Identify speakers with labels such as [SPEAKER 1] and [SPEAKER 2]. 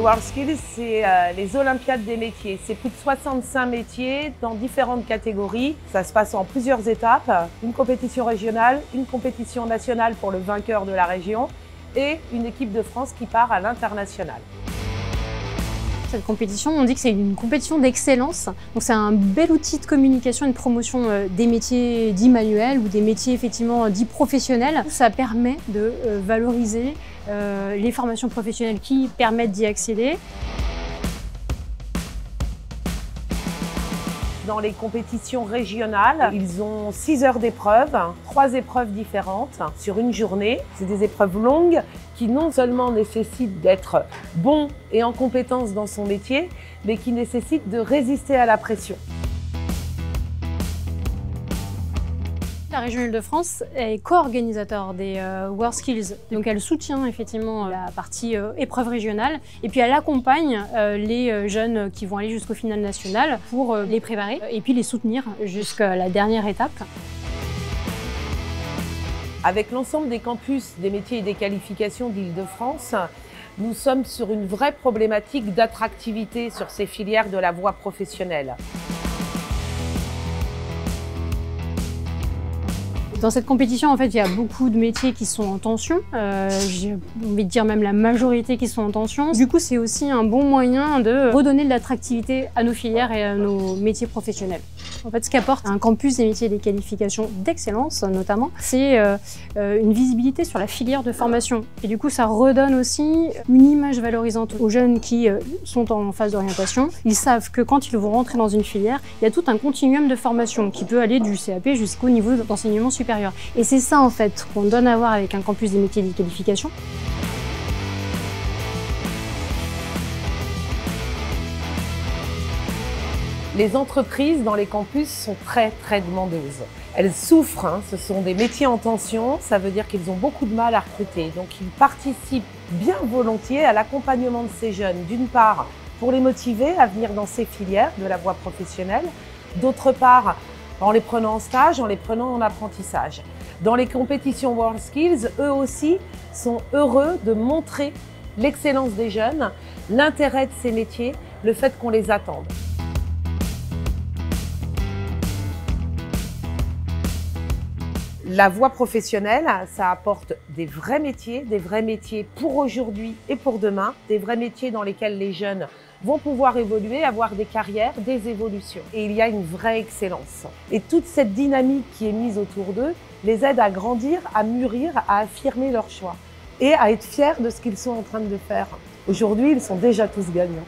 [SPEAKER 1] WorldSkills, c'est les Olympiades des métiers. C'est plus de 65 métiers dans différentes catégories. Ça se passe en plusieurs étapes. Une compétition régionale, une compétition nationale pour le vainqueur de la région et une équipe de France qui part à l'international.
[SPEAKER 2] Cette compétition, on dit que c'est une compétition d'excellence. Donc c'est un bel outil de communication et de promotion des métiers dits manuels ou des métiers effectivement dits professionnels. Ça permet de valoriser les formations professionnelles qui permettent d'y accéder.
[SPEAKER 1] Dans les compétitions régionales, ils ont 6 heures d'épreuves, 3 épreuves différentes sur une journée. C'est des épreuves longues qui non seulement nécessitent d'être bon et en compétence dans son métier, mais qui nécessitent de résister à la pression.
[SPEAKER 2] La région Île-de-France est co-organisateur des WorldSkills, donc elle soutient effectivement la partie épreuve régionale et puis elle accompagne les jeunes qui vont aller jusqu'au final national pour les préparer et puis les soutenir jusqu'à la dernière étape.
[SPEAKER 1] Avec l'ensemble des campus des métiers et des qualifications d'Île-de-France, nous sommes sur une vraie problématique d'attractivité sur ces filières de la voie professionnelle.
[SPEAKER 2] Dans cette compétition, en fait, il y a beaucoup de métiers qui sont en tension. J'ai envie de dire même la majorité qui sont en tension. Du coup, c'est aussi un bon moyen de redonner de l'attractivité à nos filières et à nos métiers professionnels. En fait, ce qu'apporte un campus des métiers et des qualifications d'excellence, notamment, c'est une visibilité sur la filière de formation. Et du coup, ça redonne aussi une image valorisante aux jeunes qui sont en phase d'orientation. Ils savent que quand ils vont rentrer dans une filière, il y a tout un continuum de formation qui peut aller du CAP jusqu'au niveau d'enseignement supérieur. Et c'est ça en fait qu'on donne à voir avec un campus des métiers et des qualifications.
[SPEAKER 1] Les entreprises dans les campus sont très demandeuses. Elles souffrent, ce sont des métiers en tension, ça veut dire qu'ils ont beaucoup de mal à recruter. Donc ils participent bien volontiers à l'accompagnement de ces jeunes, d'une part pour les motiver à venir dans ces filières de la voie professionnelle, d'autre part en les prenant en stage, en les prenant en apprentissage. Dans les compétitions WorldSkills, eux aussi sont heureux de montrer l'excellence des jeunes, l'intérêt de ces métiers, le fait qu'on les attende. La voie professionnelle, ça apporte des vrais métiers pour aujourd'hui et pour demain, des vrais métiers dans lesquels les jeunes vont pouvoir évoluer, avoir des carrières, des évolutions. Et il y a une vraie excellence. Et toute cette dynamique qui est mise autour d'eux les aide à grandir, à mûrir, à affirmer leur choix et à être fiers de ce qu'ils sont en train de faire. Aujourd'hui, ils sont déjà tous gagnants.